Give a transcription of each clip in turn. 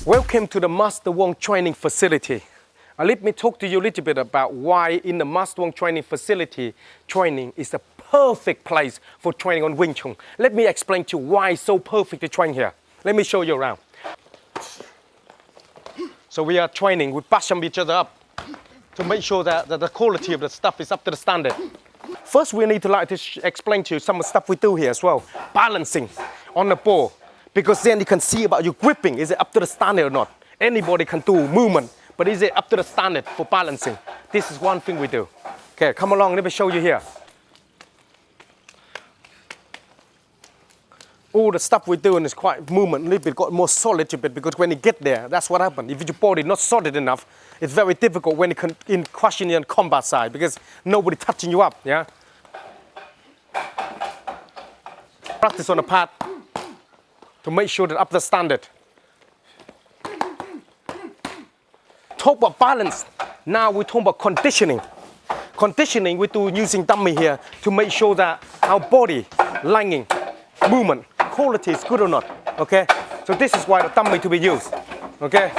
Welcome to the Master Wong training facility. Let me talk to you a little bit about why in the Master Wong training facility, training is the perfect place for training on Wing Chun. Let me explain to you why it's so perfect to train here. Let me show you around. So we are training, we bash each other up to make sure that the quality of the stuff is up to the standard. First, we need to explain to you some of the stuff we do here as well. Balancing on the ball, because then you can see about your gripping. Is it up to the standard or not? Anybody can do movement, but is it up to the standard for balancing? This is one thing we do. Okay, come along, let me show you here. All the stuff we're doing is quite movement, a little bit got more solid a bit, because when you get there, that's what happens. If your body not solid enough, it's very difficult when you can in questioning on combat side, because nobody touching you up, yeah? Practice on the pad to make sure that up to the standard. Talk about balance. Now we talk about conditioning. Conditioning we do using dummy here to make sure that our body, lining, movement, quality is good or not, okay? So this is why the dummy to be used, okay?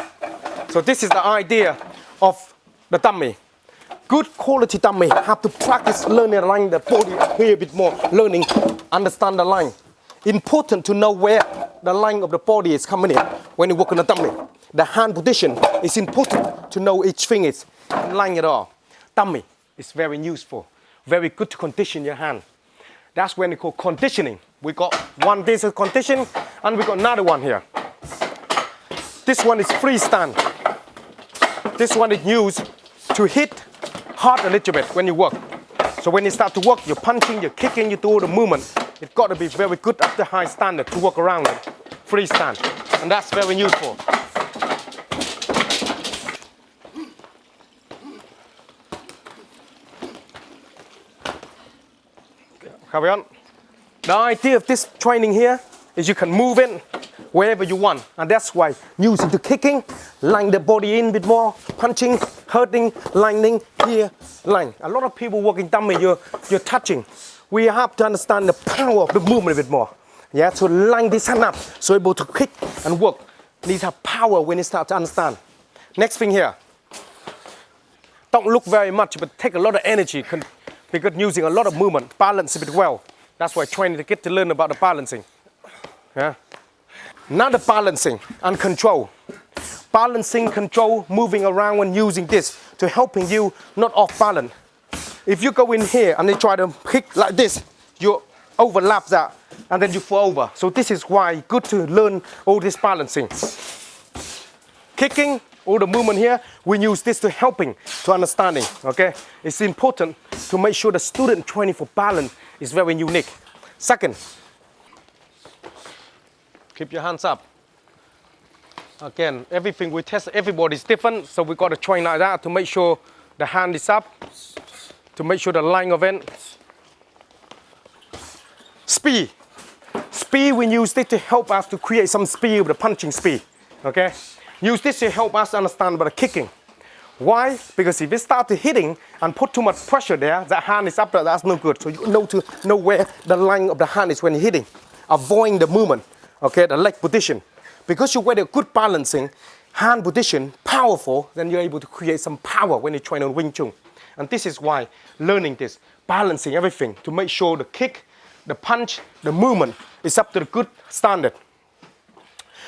So this is the idea of the dummy. Good quality dummy have to practice learning align the body here a bit more, learning, understand the line. Important to know where the line of the body is coming in when you work on a dummy. The hand position is important to know each thing is line it all. Dummy is very useful, very good to condition your hand. That's when we call conditioning. We got one this is condition, and we got another one here. This one is freestand. This one is used to hit hard a little bit when you work. So when you start to work, you're punching, you're kicking, you do all the movement. It's got to be very good up to high standard to work around it. Freestand, and that's very useful. Carry on. The idea of this training here is you can move in wherever you want, and that's why using the kicking, line the body in a bit more, punching, hurting, lining, here, line. A lot of people working dummy, you're touching. We have to understand the power of the movement a bit more. Yeah, to line this hand up, so able to kick and work. Need to have power when you start to understand. Next thing here. Don't look very much, but take a lot of energy, because using a lot of movement, balance a bit well. That's why training to get to learn about the balancing. Yeah. Now the balancing and control. Balancing, control, moving around when using this to helping you not off balance. If you go in here and they try to kick like this, you overlap that and then you fall over. So this is why good to learn all this balancing. Kicking, all the movement here, we use this to helping to understanding, okay? It's important to make sure the student training for balance is very unique. Second, keep your hands up. Again, everything we test, everybody's different, so we got to train like that to make sure the hand is up, to make sure the line of it. Speed. Speed, we use this to help us to create some speed with the punching speed, okay? Use this to help us understand about the kicking. Why? Because if you start to hitting and put too much pressure there, the hand is up there, that's no good. So you know to know where the line of the hand is when you're hitting. Avoiding the movement, okay, the leg position. Because you wear a good balancing, hand position, powerful, then you're able to create some power when you train on Wing Chun. And this is why learning this, balancing everything to make sure the kick, the punch, the movement is up to the good standard.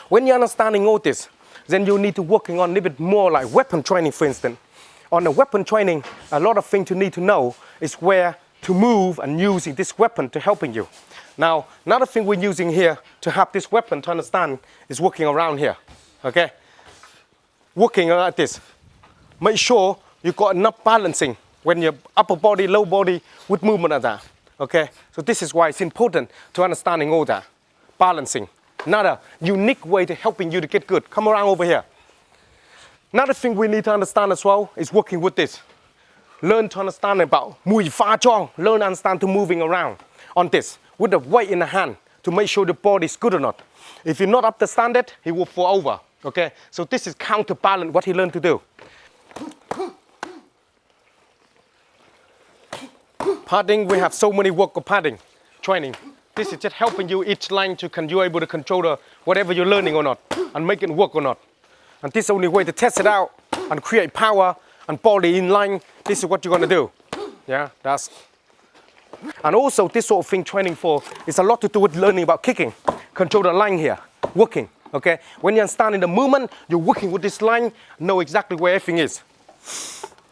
When you're understanding all this, then you need to working on a little bit more like weapon training, for instance. On the weapon training, a lot of things you need to know is where to move and using this weapon to helping you. Now, another thing we're using here to have this weapon to understand is working around here, okay? Working like this. Make sure you got enough balancing when your upper body, low body with movement like that, okay? So this is why it's important to understanding all that, balancing. Another unique way to helping you to get good. Come around over here. Another thing we need to understand as well is working with this. Learn to understand about mui fa chong. Learn to understand to moving around on this with the weight in the hand to make sure the body is good or not. If you're not up to standard, he will fall over. Okay, so this is counterbalance what he learned to do. Padding, we have so many work of padding training. This is just helping you each line to can you able to control the whatever you're learning or not and make it work or not. And this is the only way to test it out and create power and body in line. This is what you're gonna do. Yeah, and also this sort of thing training for is a lot to do with learning about kicking. Control the line here, working, okay? When you understand in the movement, you're working with this line, know exactly where everything is.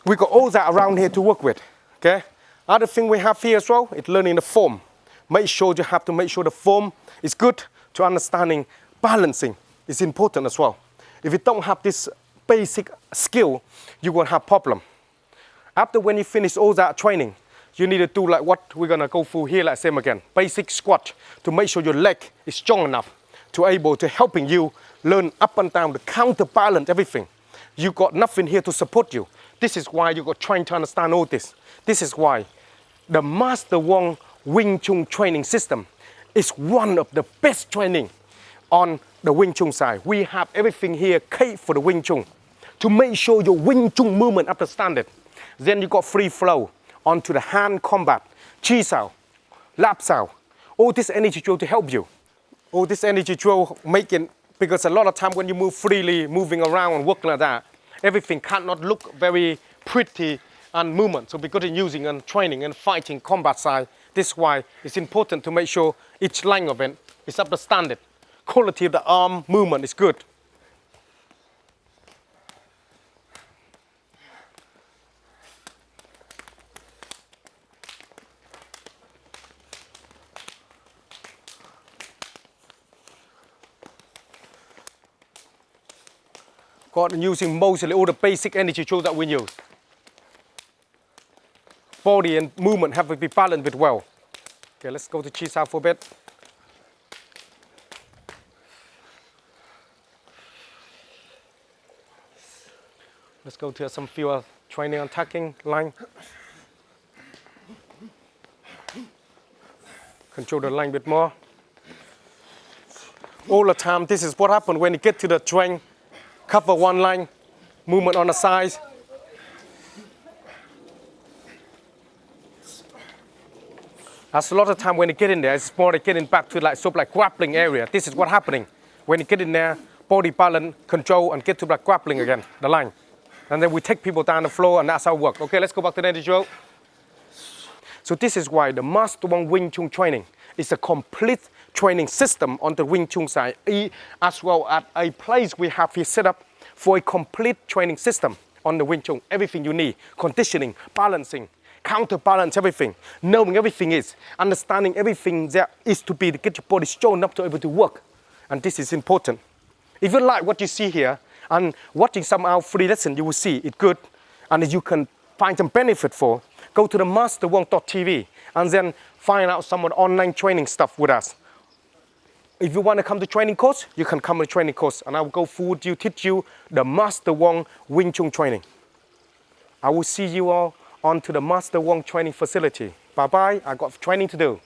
We got all that around here to work with, okay? Other thing we have here as well is learning the form. Make sure you have to make sure the form is good to understanding balancing is important as well. If you don't have this basic skill, you will have problem. After when you finish all that training, you need to do like what we're gonna go through here, like same again. Basic squat to make sure your leg is strong enough to able to helping you learn up and down, to counterbalance everything. You got nothing here to support you. This is why you got trying to understand all this. This is why the Master Wong Wing Chun training system is one of the best training on the Wing Chun side. We have everything here catered for the Wing Chun to make sure your Wing Chun movement up to standard. Then you got free flow onto the hand combat, chi sao, lap sao. All this energy drill to help you. All this energy drill making, because a lot of time when you move freely, moving around and working like that, everything cannot look very pretty and movement. So because you're using and training and fighting combat side, this is why it's important to make sure each line of it is up to standard. Quality of the arm movement is good. Got using mostly all the basic energy tools that we use. Body and movement have to be balanced with well. Okay, let's go to chi sao for a bit. Let's go to some fewer training and tucking line. Control the line a bit more. All the time, this is what happens when you get to the train. Cover one line, movement on the sides. That's a lot of time when you get in there, it's more like getting back to like sort of like grappling area. This is what's happening. When you get in there, body balance, control, and get to like grappling again, the line. And then we take people down the floor, and that's how it works. Okay, let's go back to the energy drill. So this is why the Master Wong Wing Chun training is a complete training system on the Wing Chun side, as well as a place we have here set up for a complete training system on the Wing Chun. Everything you need, conditioning, balancing, counterbalance everything, knowing everything is, understanding everything there is to be to get your body strong enough to be able to work. And this is important. If you like what you see here, and watching some of our free lessons, you will see it good, and you can find some benefit for, go to the masterwong.tv and then find out some of the online training stuff with us. If you want to come to training course, you can come to training course, and I will go forward you, teach you the Master Wong Wing Chun training. I will see you all onto the Master Wong training facility. Bye-bye, I got training to do.